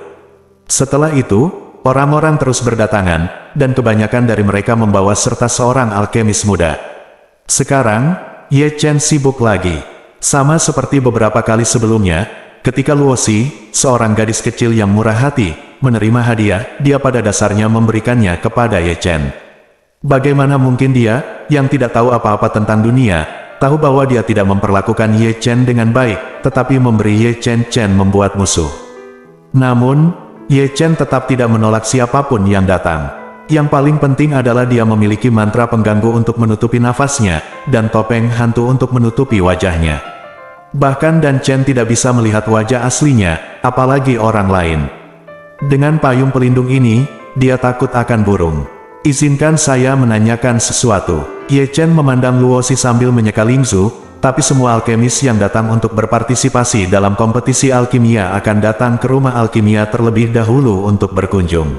Setelah itu, orang-orang terus berdatangan, dan kebanyakan dari mereka membawa serta seorang alkemis muda. Sekarang, Ye Chen sibuk lagi. Sama seperti beberapa kali sebelumnya, ketika Luo Xi, seorang gadis kecil yang murah hati, menerima hadiah, dia pada dasarnya memberikannya kepada Ye Chen. Bagaimana mungkin dia, yang tidak tahu apa-apa tentang dunia, tahu bahwa dia tidak memperlakukan Ye Chen dengan baik, tetapi memberi Ye Chen membuat musuh. Namun, Ye Chen tetap tidak menolak siapapun yang datang. Yang paling penting adalah dia memiliki mantra pengganggu untuk menutupi nafasnya, dan topeng hantu untuk menutupi wajahnya. Bahkan Dan Chen tidak bisa melihat wajah aslinya, apalagi orang lain. Dengan payung pelindung ini, dia takut akan burung. Izinkan saya menanyakan sesuatu. Ye Chen memandang Luo Xi sambil menyeka Lingsu, tapi semua alkemis yang datang untuk berpartisipasi dalam kompetisi alkimia akan datang ke rumah alkimia terlebih dahulu untuk berkunjung.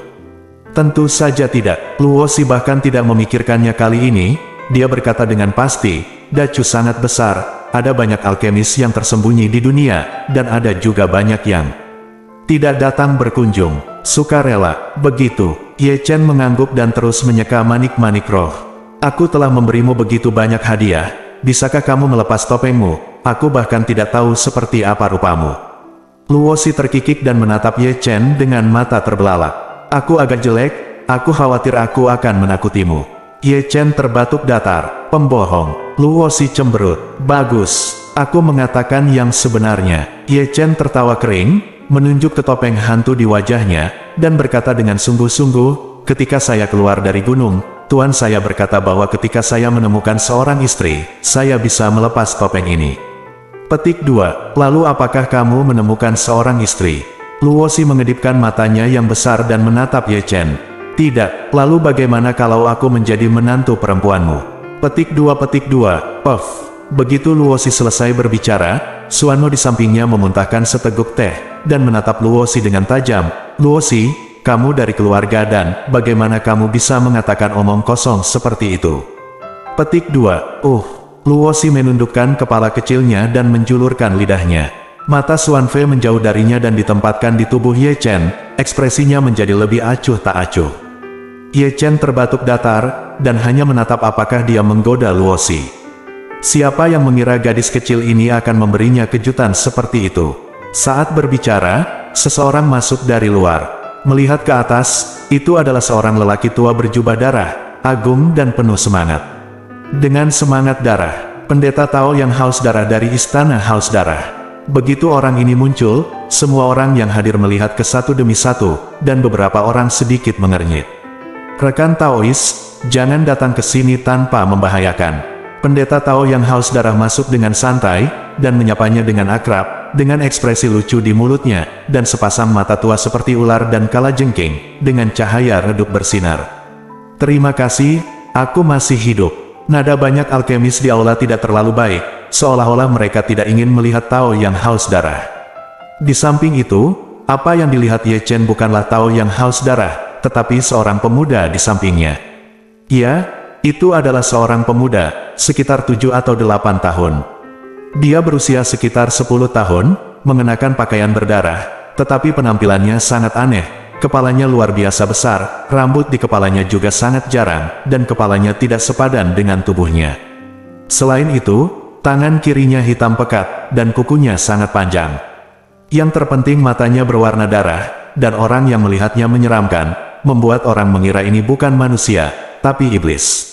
Tentu saja tidak. Luo Xi bahkan tidak memikirkannya kali ini. Dia berkata dengan pasti, Dacu sangat besar, ada banyak alkemis yang tersembunyi di dunia, dan ada juga banyak yang tidak datang berkunjung. Sukarela, begitu. Ye Chen mengangguk dan terus menyeka manik-manik roh. Aku telah memberimu begitu banyak hadiah, bisakah kamu melepas topengmu? Aku bahkan tidak tahu seperti apa rupamu. Luo Xi terkikik dan menatap Ye Chen dengan mata terbelalak. Aku agak jelek, aku khawatir aku akan menakutimu. Ye Chen terbatuk datar. Pembohong. Luo Xi cemberut. Bagus. Aku mengatakan yang sebenarnya. Ye Chen tertawa kering, menunjuk ke topeng hantu di wajahnya, dan berkata dengan sungguh-sungguh, ketika saya keluar dari gunung, Tuan saya berkata bahwa ketika saya menemukan seorang istri, saya bisa melepas topeng ini. Petik 2. Lalu apakah kamu menemukan seorang istri? Luo Xi mengedipkan matanya yang besar dan menatap Ye Chen. Tidak, lalu bagaimana kalau aku menjadi menantu perempuanmu? Petik 2. Puff. Begitu Luo Xi selesai berbicara, Suano di sampingnya memuntahkan seteguk teh, dan menatap Luo Xi dengan tajam. Luo Xi, kamu dari keluarga Dan, bagaimana kamu bisa mengatakan omong kosong seperti itu? Petik 2. Luo Xi menundukkan kepala kecilnya dan menjulurkan lidahnya. Mata Xuan Fei menjauh darinya dan ditempatkan di tubuh Ye Chen, ekspresinya menjadi lebih acuh tak acuh. Ye Chen terbatuk datar, dan hanya menatap apakah dia menggoda Luo Xi. Siapa yang mengira gadis kecil ini akan memberinya kejutan seperti itu? Saat berbicara, seseorang masuk dari luar. Melihat ke atas, itu adalah seorang lelaki tua berjubah darah, agung dan penuh semangat. Dengan semangat darah, pendeta Tao yang haus darah dari istana haus darah. Begitu orang ini muncul, semua orang yang hadir melihat ke satu demi satu, dan beberapa orang sedikit mengernyit. Rekan Taois, jangan datang ke sini tanpa membahayakan. Pendeta Tao yang haus darah masuk dengan santai, dan menyapanya dengan akrab. dengan ekspresi lucu di mulutnya, dan sepasang mata tua seperti ular dan kalajengking, dengan cahaya redup bersinar. "Terima kasih, aku masih hidup." Nada banyak alkemis di aula tidak terlalu baik, seolah-olah mereka tidak ingin melihat Tao yang haus darah. Di samping itu, apa yang dilihat Ye Chen bukanlah Tao yang haus darah, tetapi seorang pemuda di sampingnya. Ya, itu adalah seorang pemuda, sekitar 7 atau 8 tahun. Dia berusia sekitar 10 tahun, mengenakan pakaian berdarah, tetapi penampilannya sangat aneh. Kepalanya luar biasa besar, rambut di kepalanya juga sangat jarang, dan kepalanya tidak sepadan dengan tubuhnya. Selain itu, tangan kirinya hitam pekat, dan kukunya sangat panjang. Yang terpenting matanya berwarna darah, dan orang yang melihatnya menyeramkan, membuat orang mengira ini bukan manusia, tapi iblis.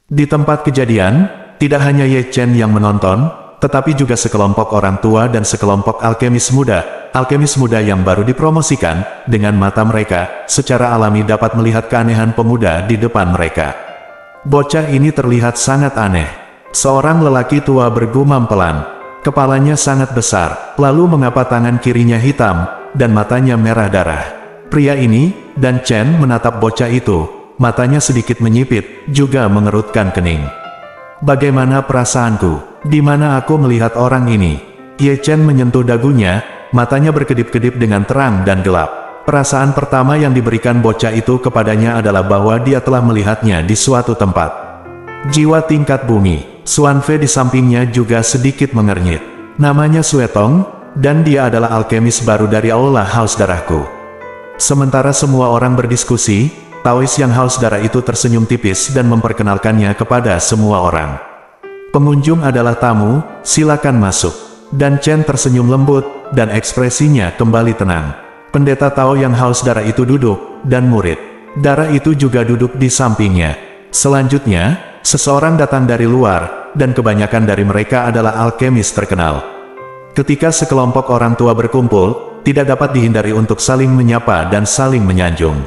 Di tempat kejadian, tidak hanya Ye Chen yang menonton, tetapi juga sekelompok orang tua dan sekelompok alkemis muda yang baru dipromosikan. Dengan mata mereka, secara alami dapat melihat keanehan pemuda di depan mereka. Bocah ini terlihat sangat aneh. Seorang lelaki tua bergumam pelan. Kepalanya sangat besar, lalu mengapa tangan kirinya hitam, dan matanya merah darah. Pria ini, dan Chen menatap bocah itu, matanya sedikit menyipit, juga mengerutkan kening. "Bagaimana perasaanku? Di mana aku melihat orang ini?" Ye Chen menyentuh dagunya, matanya berkedip-kedip dengan terang dan gelap. Perasaan pertama yang diberikan bocah itu kepadanya adalah bahwa dia telah melihatnya di suatu tempat. Jiwa tingkat bumi, Xuan Fei di sampingnya juga sedikit mengernyit. Namanya Suetong, dan dia adalah alkemis baru dari aula haus darahku. Sementara semua orang berdiskusi, Taois yang haus darah itu tersenyum tipis dan memperkenalkannya kepada semua orang. "Pengunjung adalah tamu, silakan masuk." Dan Chen tersenyum lembut, dan ekspresinya kembali tenang. Pendeta Tao yang haus darah itu duduk, dan murid darah itu juga duduk di sampingnya. Selanjutnya, seseorang datang dari luar, dan kebanyakan dari mereka adalah alkemis terkenal. Ketika sekelompok orang tua berkumpul, tidak dapat dihindari untuk saling menyapa dan saling menyanjung.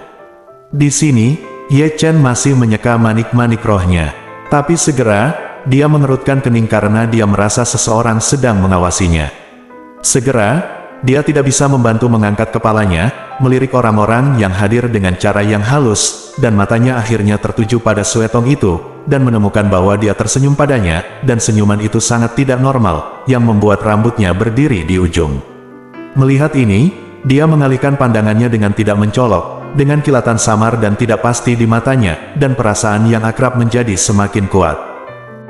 Di sini, Ye Chen masih menyeka manik-manik rohnya. Tapi segera, dia mengerutkan kening karena dia merasa seseorang sedang mengawasinya. Segera, dia tidak bisa membantu mengangkat kepalanya, melirik orang-orang yang hadir dengan cara yang halus, dan matanya akhirnya tertuju pada Suetong itu, dan menemukan bahwa dia tersenyum padanya, dan senyuman itu sangat tidak normal, yang membuat rambutnya berdiri di ujung. Melihat ini, dia mengalihkan pandangannya dengan tidak mencolok, dengan kilatan samar dan tidak pasti di matanya, dan perasaan yang akrab menjadi semakin kuat.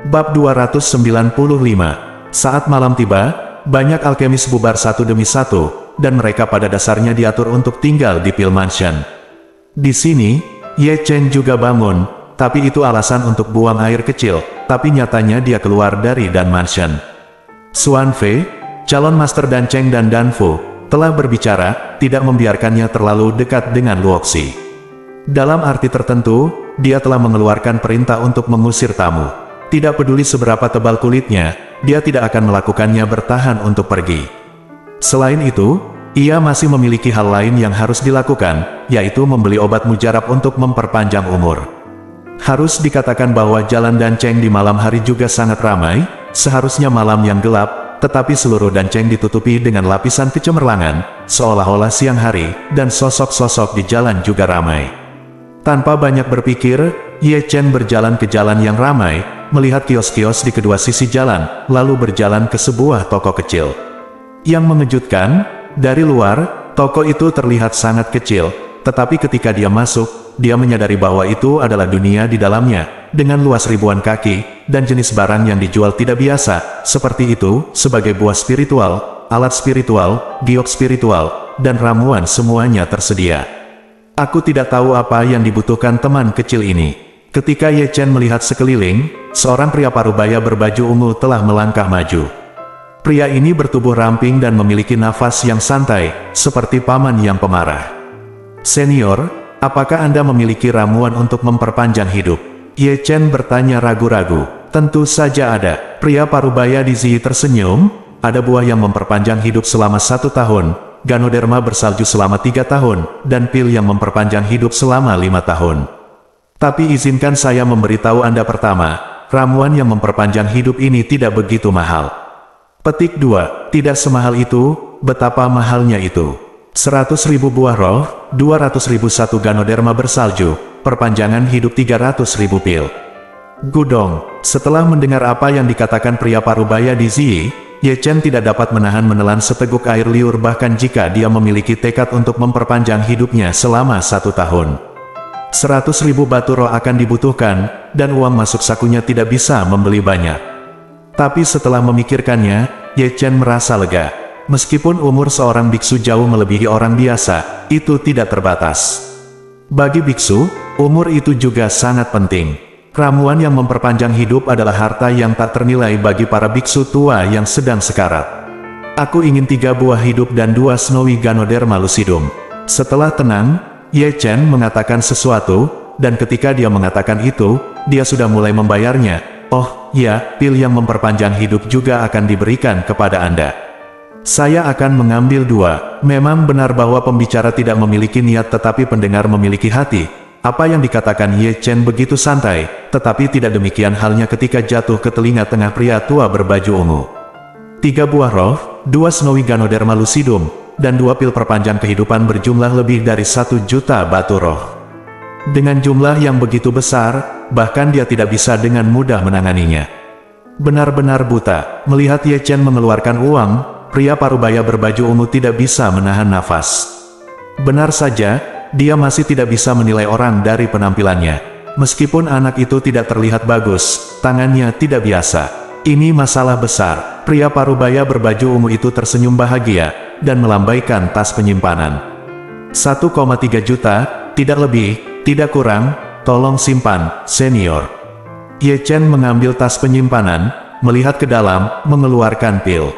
Bab 295. Saat malam tiba, banyak alkemis bubar satu demi satu, dan mereka pada dasarnya diatur untuk tinggal di Pil Mansion. Di sini, Ye Chen juga bangun, tapi itu alasan untuk buang air kecil, tapi nyatanya dia keluar dari Dan Mansion. Xuan Fei, calon master Dan Cheng dan Dan Fu, telah berbicara, tidak membiarkannya terlalu dekat dengan Luoxi. Dalam arti tertentu, dia telah mengeluarkan perintah untuk mengusir tamu. Tidak peduli seberapa tebal kulitnya, dia tidak akan melakukannya bertahan untuk pergi. Selain itu, ia masih memiliki hal lain yang harus dilakukan, yaitu membeli obat mujarab untuk memperpanjang umur. Harus dikatakan bahwa jalan Dan Cheng di malam hari juga sangat ramai, seharusnya malam yang gelap, tetapi seluruh Dan Cheng ditutupi dengan lapisan kecemerlangan, seolah-olah siang hari, dan sosok-sosok di jalan juga ramai. Tanpa banyak berpikir, Ye Chen berjalan ke jalan yang ramai, melihat kios-kios di kedua sisi jalan, lalu berjalan ke sebuah toko kecil. Yang mengejutkan, dari luar, toko itu terlihat sangat kecil, tetapi ketika dia masuk, dia menyadari bahwa itu adalah dunia di dalamnya, dengan luas ribuan kaki, dan jenis barang yang dijual tidak biasa, seperti itu, sebagai buah spiritual, alat spiritual, giok spiritual, dan ramuan semuanya tersedia. Aku tidak tahu apa yang dibutuhkan teman kecil ini. Ketika Ye Chen melihat sekeliling, seorang pria parubaya berbaju ungu telah melangkah maju. Pria ini bertubuh ramping dan memiliki nafas yang santai, seperti paman yang pemarah. "Senior, apakah Anda memiliki ramuan untuk memperpanjang hidup?" Ye Chen bertanya ragu-ragu. "Tentu saja ada." Pria parubaya di Zi tersenyum. "Ada buah yang memperpanjang hidup selama 1 tahun, Ganoderma bersalju selama 3 tahun, dan pil yang memperpanjang hidup selama 5 tahun. Tapi izinkan saya memberitahu Anda pertama, ramuan yang memperpanjang hidup ini tidak begitu mahal." Petik 2. Tidak semahal itu, betapa mahalnya itu. 100.000 buah roh, 200.000 satu Ganoderma bersalju, perpanjangan hidup 300.000 pil. Gudong. Setelah mendengar apa yang dikatakan pria parubaya di Ziyi, Ye Chen tidak dapat menahan menelan seteguk air liur bahkan jika dia memiliki tekad untuk memperpanjang hidupnya selama 1 tahun. 100.000 batu roh akan dibutuhkan, dan uang masuk sakunya tidak bisa membeli banyak. Tapi setelah memikirkannya, Ye Chen merasa lega. Meskipun umur seorang biksu jauh melebihi orang biasa, itu tidak terbatas. Bagi biksu, umur itu juga sangat penting. Ramuan yang memperpanjang hidup adalah harta yang tak ternilai bagi para biksu tua yang sedang sekarat. Aku ingin 3 buah hidup dan 2 Snowy Ganoderma lucidum. Setelah tenang, Ye Chen mengatakan sesuatu, dan ketika dia mengatakan itu, dia sudah mulai membayarnya. Oh, ya, pil yang memperpanjang hidup juga akan diberikan kepada Anda. Saya akan mengambil 2. Memang benar bahwa pembicara tidak memiliki niat tetapi pendengar memiliki hati. Apa yang dikatakan Ye Chen begitu santai, tetapi tidak demikian halnya ketika jatuh ke telinga tengah pria tua berbaju ungu. 3 buah roh, 2 Snowy Ganoderma lucidum, dan 2 pil perpanjang kehidupan berjumlah lebih dari 1 juta batu roh. Dengan jumlah yang begitu besar, bahkan dia tidak bisa dengan mudah menanganinya. Benar-benar buta, melihat Ye Chen mengeluarkan uang, pria parubaya berbaju ungu tidak bisa menahan nafas. Benar saja, dia masih tidak bisa menilai orang dari penampilannya. Meskipun anak itu tidak terlihat bagus, tangannya tidak biasa. Ini masalah besar. Pria parubaya berbaju ungu itu tersenyum bahagia, dan melambaikan tas penyimpanan. 1,3 juta, tidak lebih, tidak kurang, tolong simpan, senior. Ye Chen mengambil tas penyimpanan, melihat ke dalam, mengeluarkan pil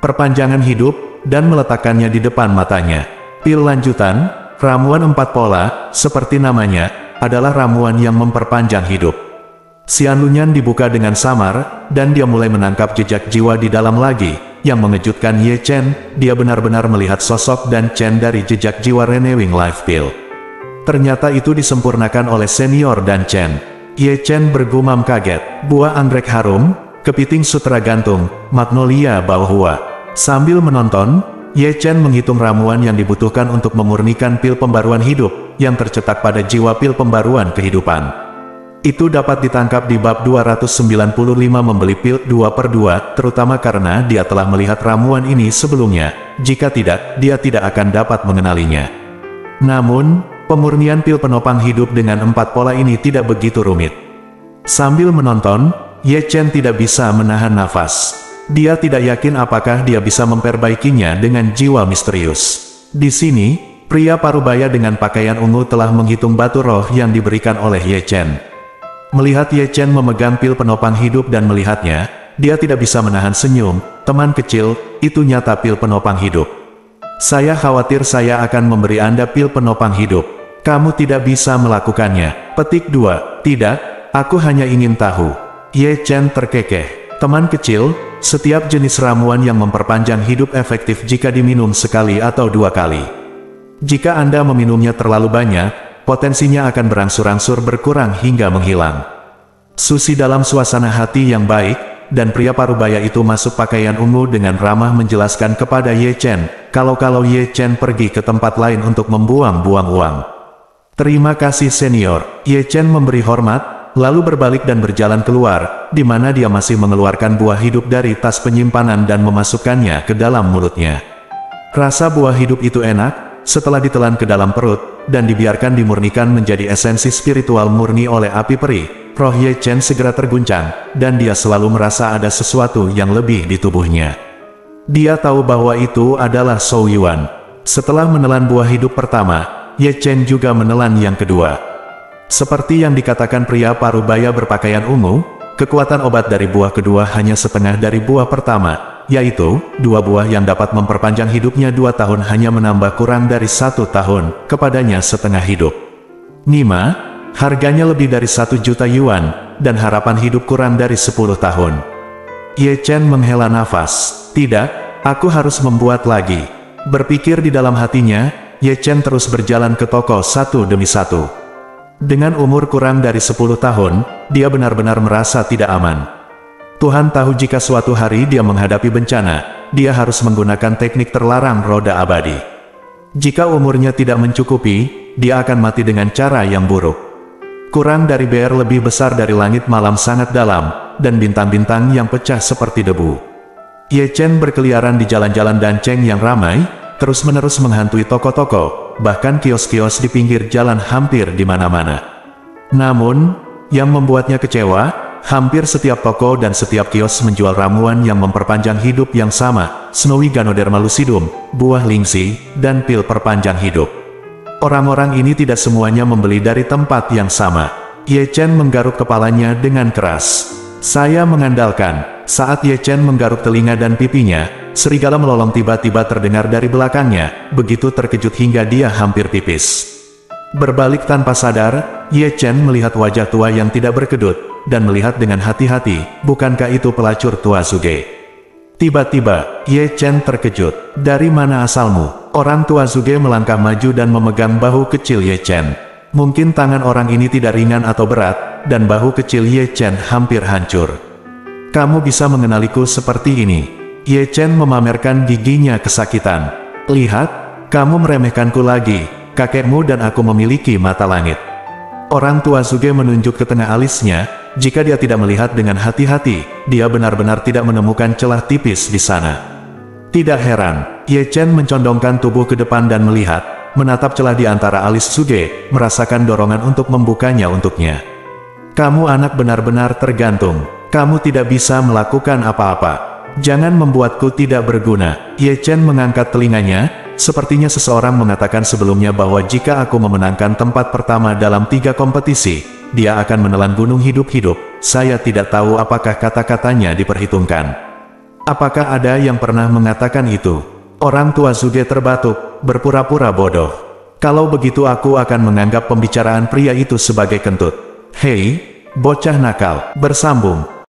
perpanjangan hidup, dan meletakkannya di depan matanya. Pil lanjutan, ramuan 4 pola, seperti namanya, adalah ramuan yang memperpanjang hidup. Xianlunyan dibuka dengan samar, dan dia mulai menangkap jejak jiwa di dalam lagi. Yang mengejutkan Ye Chen, dia benar-benar melihat sosok dan Chen dari jejak jiwa Renewing Life Pill. Ternyata itu disempurnakan oleh senior dan Chen. Ye Chen bergumam kaget, buah anggrek harum, kepiting sutra gantung, magnolia Baohua. Sambil menonton, Ye Chen menghitung ramuan yang dibutuhkan untuk memurnikan pil pembaruan hidup, yang tercetak pada jiwa pil pembaruan kehidupan. Itu dapat ditangkap di bab 295 membeli pil 2/2, terutama karena dia telah melihat ramuan ini sebelumnya. Jika tidak, dia tidak akan dapat mengenalinya. Namun, pemurnian pil penopang hidup dengan 4 pola ini tidak begitu rumit. Sambil menonton, Ye Chen tidak bisa menahan nafas. Dia tidak yakin apakah dia bisa memperbaikinya dengan jiwa misterius. Di sini, pria parubaya dengan pakaian ungu telah menghitung batu roh yang diberikan oleh Ye Chen. Melihat Ye Chen memegang pil penopang hidup dan melihatnya, dia tidak bisa menahan senyum. Teman kecil, itu nyata pil penopang hidup. Saya khawatir saya akan memberi Anda pil penopang hidup. Kamu tidak bisa melakukannya. Petik 2. Tidak, aku hanya ingin tahu. Ye Chen terkekeh. Teman kecil, setiap jenis ramuan yang memperpanjang hidup efektif jika diminum sekali atau 2 kali. Jika Anda meminumnya terlalu banyak, potensinya akan berangsur-angsur berkurang hingga menghilang. Susi dalam suasana hati yang baik, dan pria parubaya itu masuk pakaian ungu dengan ramah menjelaskan kepada Ye Chen, kalau Ye Chen pergi ke tempat lain untuk membuang-buang uang. Terima kasih senior. Ye Chen memberi hormat, lalu berbalik dan berjalan keluar, di mana dia masih mengeluarkan buah hidup dari tas penyimpanan dan memasukkannya ke dalam mulutnya. Rasa buah hidup itu enak, setelah ditelan ke dalam perut, dan dibiarkan dimurnikan menjadi esensi spiritual murni oleh api peri. Roh Ye Chen segera terguncang, dan dia selalu merasa ada sesuatu yang lebih di tubuhnya. Dia tahu bahwa itu adalah Shou Yuan. Setelah menelan buah hidup pertama, Ye Chen juga menelan yang kedua. Seperti yang dikatakan pria parubaya berpakaian ungu, kekuatan obat dari buah kedua hanya setengah dari buah pertama, yaitu, 2 buah yang dapat memperpanjang hidupnya 2 tahun hanya menambah kurang dari 1 tahun, kepadanya setengah hidup. Nima, harganya lebih dari 1 juta yuan, dan harapan hidup kurang dari 10 tahun. Ye Chen menghela nafas. Tidak, aku harus membuat lagi. Berpikir di dalam hatinya, Ye Chen terus berjalan ke toko satu demi satu. Dengan umur kurang dari 10 tahun, dia benar-benar merasa tidak aman. Tuhan tahu jika suatu hari dia menghadapi bencana, dia harus menggunakan teknik terlarang roda abadi. Jika umurnya tidak mencukupi, dia akan mati dengan cara yang buruk. Kurang dari BR lebih besar dari langit malam sangat dalam, dan bintang-bintang yang pecah seperti debu. Ye Chen berkeliaran di jalan-jalan Danceng yang ramai, terus-menerus menghantui toko-toko, bahkan kios-kios di pinggir jalan hampir di mana-mana. Namun, yang membuatnya kecewa, hampir setiap toko dan setiap kios menjual ramuan yang memperpanjang hidup yang sama, Snowy Ganoderma lucidum, buah lingsi, dan pil perpanjang hidup. Orang-orang ini tidak semuanya membeli dari tempat yang sama. Ye Chen menggaruk kepalanya dengan keras. Saya mengandalkan. Saat Ye Chen menggaruk telinga dan pipinya, serigala melolong tiba-tiba terdengar dari belakangnya, begitu terkejut hingga dia hampir pipis. Berbalik tanpa sadar, Ye Chen melihat wajah tua yang tidak berkedut, dan melihat dengan hati-hati, bukankah itu pelacur tua Zuge? Tiba-tiba, Ye Chen terkejut. Dari mana asalmu? Orang tua Zuge melangkah maju dan memegang bahu kecil Ye Chen. Mungkin tangan orang ini tidak ringan atau berat, dan bahu kecil Ye Chen hampir hancur. Kamu bisa mengenaliku seperti ini. Ye Chen memamerkan giginya kesakitan. Lihat, kamu meremehkanku lagi. Kakekmu dan aku memiliki mata langit. Orang tua Zuge menunjuk ke tengah alisnya. Jika dia tidak melihat dengan hati-hati, dia benar-benar tidak menemukan celah tipis di sana. Tidak heran, Ye Chen mencondongkan tubuh ke depan dan melihat, menatap celah di antara alis Zuge, merasakan dorongan untuk membukanya untuknya. Kamu anak benar-benar tergantung. Kamu tidak bisa melakukan apa-apa. Jangan membuatku tidak berguna. Ye Chen mengangkat telinganya. Sepertinya seseorang mengatakan sebelumnya bahwa jika aku memenangkan tempat pertama dalam 3 kompetisi, dia akan menelan gunung hidup-hidup. Saya tidak tahu apakah kata-katanya diperhitungkan. Apakah ada yang pernah mengatakan itu? Orang tua Zuge terbatuk, berpura-pura bodoh. Kalau begitu aku akan menganggap pembicaraan pria itu sebagai kentut. Hei, bocah nakal, bersambung.